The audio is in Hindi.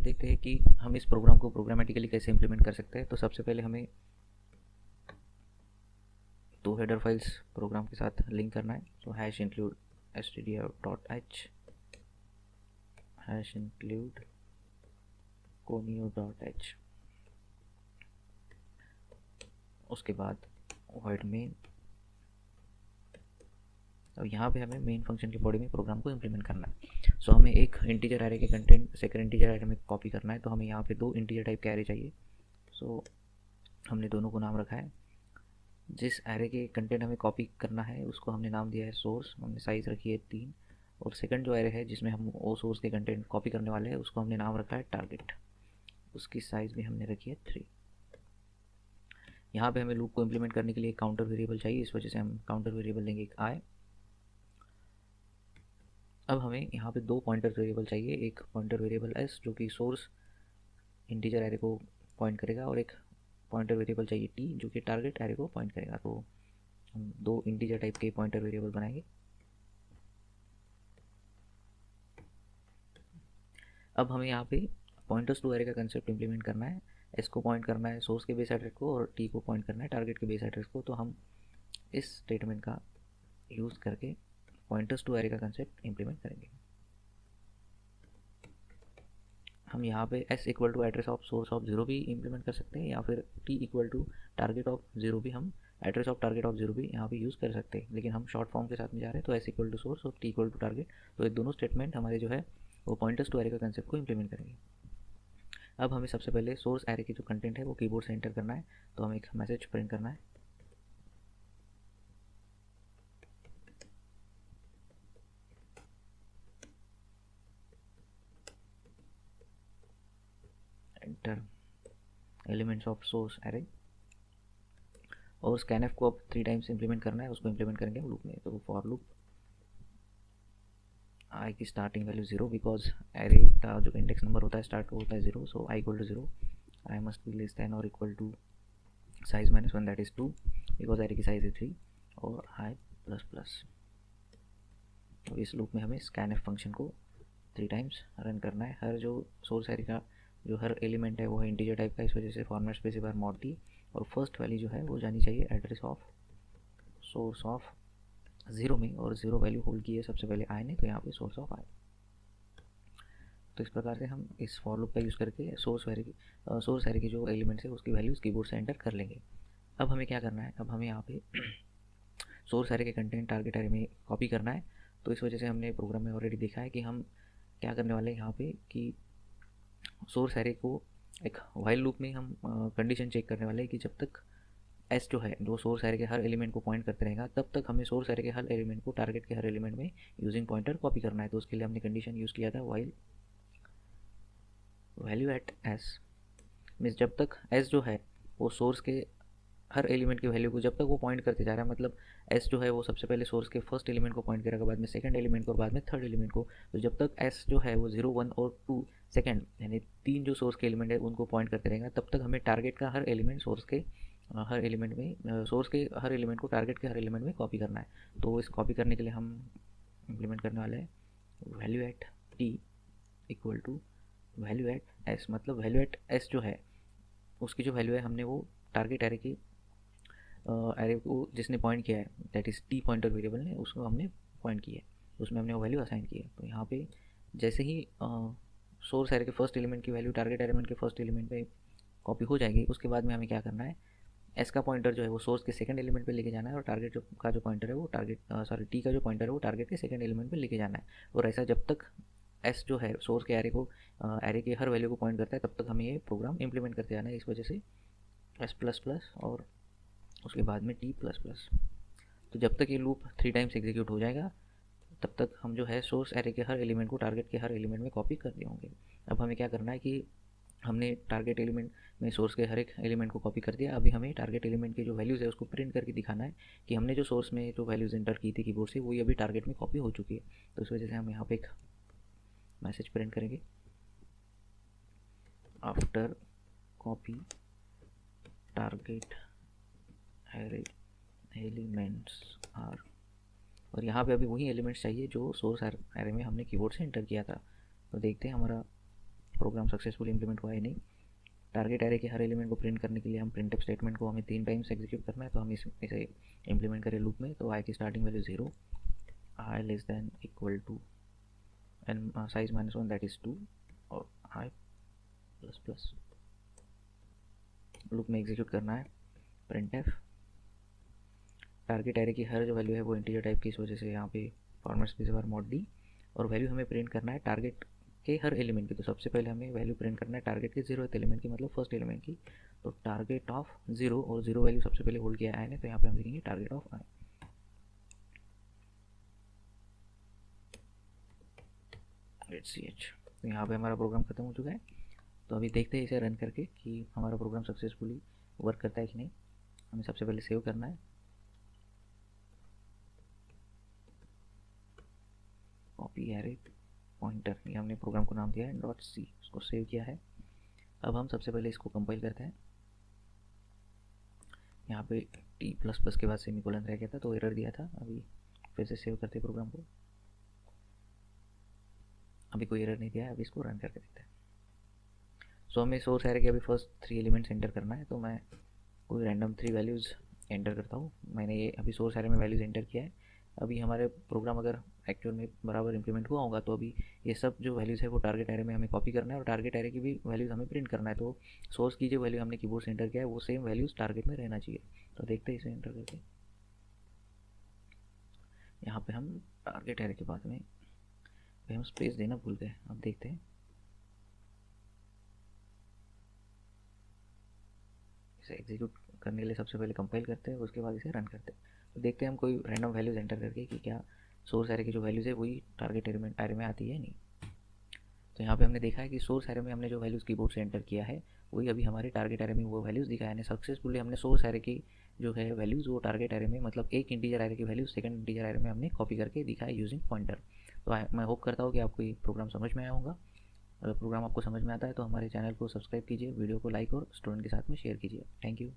देखते हैं कि हम इस प्रोग्राम को प्रोग्रामेटिकली कैसे इम्प्लीमेंट कर सकते हैं। तो सबसे पहले हमें दो हेडर फाइल्स प्रोग्राम के साथ लिंक करना है। तो hash include stdio.h hash include conio.h, उसके बाद void main। अब यहाँ पे हमें मेन फंक्शन के बॉडी में प्रोग्राम को इम्प्लीमेंट करना है। सो हमें एक इंटीजर एरे के कंटेंट सेकंड इंटीजर एरे में कॉपी करना है। तो हमें यहाँ पे दो इंटीजर टाइप के एरे चाहिए। सो हमने दोनों को नाम रखा है। जिस एरे के कंटेंट हमें कॉपी करना है उसको हमने नाम दिया है सोर्स, हमने साइज़ रखी है 3। और सेकंड जो एरे है जिसमें हम वो सोर्स के कंटेंट कॉपी करने वाले हैं उसको हमने नाम रखा है टारगेट, उसकी साइज़ भी हमने रखी है 3। यहाँ पे हमें लूप को इम्प्लीमेंट करने के लिए एक काउंटर वेरिएबल चाहिए, इस वजह से हम काउंटर वेरिएबल देंगे एक i। अब हमें यहाँ पे दो पॉइंटर वेरिएबल चाहिए, एक पॉइंटर वेरिएबल s जो कि सोर्स इंटीजर एरे को पॉइंट करेगा, और एक पॉइंटर वेरिएबल चाहिए t जो कि टारगेट एरे को पॉइंट करेगा। तो हम दो इंटीजर टाइप के पॉइंटर वेरिएबल बनाएंगे। अब हमें यहाँ पे पॉइंटर्स टू एरे का कंसेप्ट इंप्लीमेंट करना है। s को पॉइंट करना है सोर्स के बेस एड्रेस को, और t को पॉइंट करना है टारगेट के बेस एड्रेस को। तो हम इस स्टेटमेंट का यूज़ करके पॉइंटर्स टू एरे का कंसेप्ट इंप्लीमेंट करेंगे। हम यहाँ पे s equal to address of source of 0 भी इंप्लीमेंट कर सकते हैं, या फिर t equal to target of 0 भी हम एड्रेस ऑफ टारगेट ऑफ 0 भी यहाँ पे यूज़ कर सकते हैं। लेकिन हम शॉर्ट फॉर्म के साथ में जा रहे हैं, तो s इक्वल टू सोर्स और t इक्वल टू टारगेट, तो ये दोनों स्टेटमेंट हमारे जो है वो पॉइंटर्स टू एरे का कंसेप्ट को इंप्लीमेंट करेंगे। अब हमें सबसे पहले सोर्स एरे की जो कंटेंट है वो कीबोर्ड से एंटर करना है। तो हमें एक मैसेज प्रिंट करना है, enter elements of source array. और स्कैनएफ को अब 3 टाइम्स इंप्लीमेंट करना है, उसको इंप्लीमेंट करेंगे हम लूप में। तो फॉर लूप आई की स्टार्टिंग वैल्यू 0, बिकॉज एरे का जो इंडेक्स नंबर होता है स्टार्ट होता है 0। So I equal to 0, I must be less than और equal to size -1 that is 2, because array की साइज है 3, और आई प्लस प्लस। तो इस लूप में हमें स्कैनएफ फंक्शन को 3 टाइम्स रन करना है। हर जो सोर्स एरे का जो हर एलिमेंट है वो है इंटीजर टाइप का, इस वजह से फॉर्मेट स्पेसिफायर मॉड टी, और फर्स्ट वैल्यू जो है वो जानी चाहिए एड्रेस ऑफ सोर्स ऑफ 0 में, और 0 वैल्यू होल्ड की है सबसे पहले आई ने, तो यहाँ पे सोर्स ऑफ आई। तो इस प्रकार से हम इस फॉर लूप का यूज़ करके सोर्स एरे की जो एलिमेंट्स है उसकी वैल्यूज़ कीबोर्ड से एंटर कर लेंगे। अब हमें क्या करना है, अब हमें यहाँ पे सोर्स एरे के कंटेंट टारगेट एरे में कॉपी करना है। तो इस वजह से हमने प्रोग्राम में ऑलरेडी देखा है कि हम क्या करने वाले हैं यहाँ पे कि सोर्स एरे को एक वाइल लूप में हम कंडीशन चेक करने वाले हैं कि जब तक एस जो है जो सोर्स एरे के हर एलिमेंट को पॉइंट करते रहेगा, तब तक हमें सोर्स एरे के हर एलिमेंट को टारगेट के हर एलिमेंट में यूजिंग पॉइंटर कॉपी करना है। तो उसके लिए हमने कंडीशन यूज़ किया था while value at S, means जब तक एस जो है वो सोर्स के हर एलिमेंट की वैल्यू को जब तक वो पॉइंट करते जा रहा है, मतलब एस जो है वो सबसे पहले सोर्स के फर्स्ट एलिमेंट को पॉइंट करेगा, बाद में सेकंड एलिमेंट को, और बाद में थर्ड एलिमेंट को। तो जब तक एस जो है वो 0, 1 और 2 सेकंड यानी 3 जो सोर्स के एलिमेंट है उनको पॉइंट करते रहेगा, तब तक हमें टारगेट का हर एलिमेंट सोर्स के हर एलिमेंट में सोर्स के हर एलिमेंट को टारगेट के हर एलिमेंट में कॉपी करना है। तो इस कॉपी करने के लिए हम इम्प्लीमेंट करने वाले हैं value at T equal to value at S, मतलब वैल्यू एट एस जो है उसकी जो वैल्यू है हमने वो टारगेट एरे की एरे को जिसने पॉइंट किया है that is T pointer variable ने, उसको हमने पॉइंट किया है, उसमें हमने वो वैल्यू असाइन की है। तो यहाँ पे जैसे ही सोर्स एरे के फर्स्ट एलिमेंट की वैल्यू टारगेट एलिमेंट के फर्स्ट एलिमेंट पे कॉपी हो जाएगी, उसके बाद में हमें क्या करना है, एस का पॉइंटर जो है वो सोर्स के सेकंड एलिमेंट पे लेके जाना है, और टारगेट का जो पॉइंटर है वो टी का जो पॉइंटर है वो टारगेट के सेकंड एलिमेंट पे लेके जाना है। और ऐसा जब तक एस जो है सोर्स के एरे के हर वैल्यू को पॉइंट करता है, तब तक हमें ये प्रोग्राम इंप्लीमेंट करते जाना है। इस वजह से एस प्लस प्लस और उसके बाद में टी प्लस प्लस। तो जब तक ये लूप 3 टाइम्स एग्जीक्यूट हो जाएगा, तब तक हम जो है सोर्स एरे के हर एलिमेंट को टारगेट के हर एलिमेंट में कॉपी कर दिए होंगे। अब हमें क्या करना है कि हमने टारगेट एलिमेंट में सोर्स के हर एक एलिमेंट को कॉपी कर दिया, अभी हमें टारगेट एलिमेंट की जो वैल्यूज़ है उसको प्रिंट करके दिखाना है कि हमने जो सोर्स में जो वैल्यूज़ एंटर की थी कीबोर्ड से वही अभी टारगेट में कॉपी हो चुकी है। तो इस वजह से हम यहाँ पे एक मैसेज प्रिंट करेंगे, after copy target array elements are, और यहाँ पे अभी वही एलिमेंट्स चाहिए जो सोर्स एरे में हमने कीबोर्ड से एंटर किया था। तो देखते हैं हमारा प्रोग्राम सक्सेसफुली इम्प्लीमेंट हुआ है नहीं। टारगेट एरे के हर एलिमेंट को प्रिंट करने के लिए हम प्रिंटफ स्टेटमेंट को हमें 3 टाइम्स एग्जीक्यूट करना है, तो हम इसे इम्प्लीमेंट करें लूप में। तो आई की starting value 0, I less than equal to N size -1 that is 2 और आई प्लस प्लस। लूप में एग्जीक्यूट करना है प्रिंटफ। टारगेट एरे की हर जो वैल्यू है वो इंटीजर टाइप की, इस वजह से यहाँ पे फॉर्मेट स्पेसिफायर mod d, और वैल्यू हमें प्रिंट करना है टारगेट के हर एलिमेंट की। तो सबसे पहले हमें वैल्यू प्रिंट करना है टारगेट के 0th एलिमेंट की, मतलब फर्स्ट एलिमेंट की। तो टारगेट ऑफ 0, और 0 वैल्यू सबसे पहले होल्ड किया है आई ने, तो यहाँ पे हम लिखेंगे target of I. Let's see H. तो यहाँ पे हमारा प्रोग्राम खत्म हो चुका है। तो अभी देखते हैं इसे रन करके कि हमारा प्रोग्राम सक्सेसफुली वर्क करता है कि नहीं। हमें सबसे पहले सेव करना है, कॉपी एरे पॉइंटर, ये हमने प्रोग्राम को नाम दिया है .c, इसको सेव किया है। अब हम सबसे पहले इसको कंपाइल करते हैं। यहाँ पे t++ के बाद सेमीकोलन रह गया था तो एरर दिया था। अभी फिर से सेव करते हैं प्रोग्राम को, अभी कोई एरर नहीं दिया है। अभी इसको रन करके देखते हैं। सो हमें सोर्स एरे के अभी फर्स्ट 3 एलिमेंट्स एंटर करना है, तो मैं कोई रैंडम 3 वैल्यूज़ एंटर करता हूँ। मैंने ये अभी सोर्स एरे में वैल्यूज़ एंटर किया है। अभी हमारे प्रोग्राम अगर एक्चुअल में बराबर इंप्लीमेंट हुआ होगा तो अभी ये सब जो वैल्यूज़ है वो टारगेट एरे में हमें कॉपी करना है, और टारगेट एरे की भी वैल्यूज़ हमें प्रिंट करना है। तो सोर्स की जो वैल्यू हमने कीबोर्ड से एंटर किया है वो सेम वैल्यूज़ टारगेट में रहना चाहिए। तो देखते हैं इसे एंटर करके। यहाँ पे हम टारगेट एरे के बाद में हम स्पेस देना भूल गए। अब देखते हैं, इसे एग्जीक्यूट करने के लिए सबसे पहले कंपाइल करते हैं, उसके बाद इसे रन करते हैं। तो देखते हैं हम कोई रैंडम वैल्यूज़ एंटर करके कि क्या सोर्स एरे की जो वैल्यूज़ है वही टारगेट एरे में आती है नहीं। तो यहाँ पे हमने देखा है कि सोर्स एरे में हमने जो वैल्यूज़ कीबोर्ड से एंटर किया है वही अभी हमारे टारगेट एरे में वो वैल्यूज़ दिखा है। सक्सेसफुली हमने सोर्स एरे की जो है वैल्यूज़ वो टारगेट एरे में, मतलब एक इंटीजर एरे की वैल्यू सेकंड इंटीजर एरे में हमने कॉपी करके दिखा है यूजिंग पॉइंटर। तो मैं होप करता हूँ कि आपको ये प्रोग्राम समझ में आया होगा। अगर प्रोग्राम आपको समझ में आता है तो हमारे चैनल को सब्सक्राइब कीजिए, वीडियो को लाइक और स्टूडेंट के साथ में शेयर कीजिए। Thank you.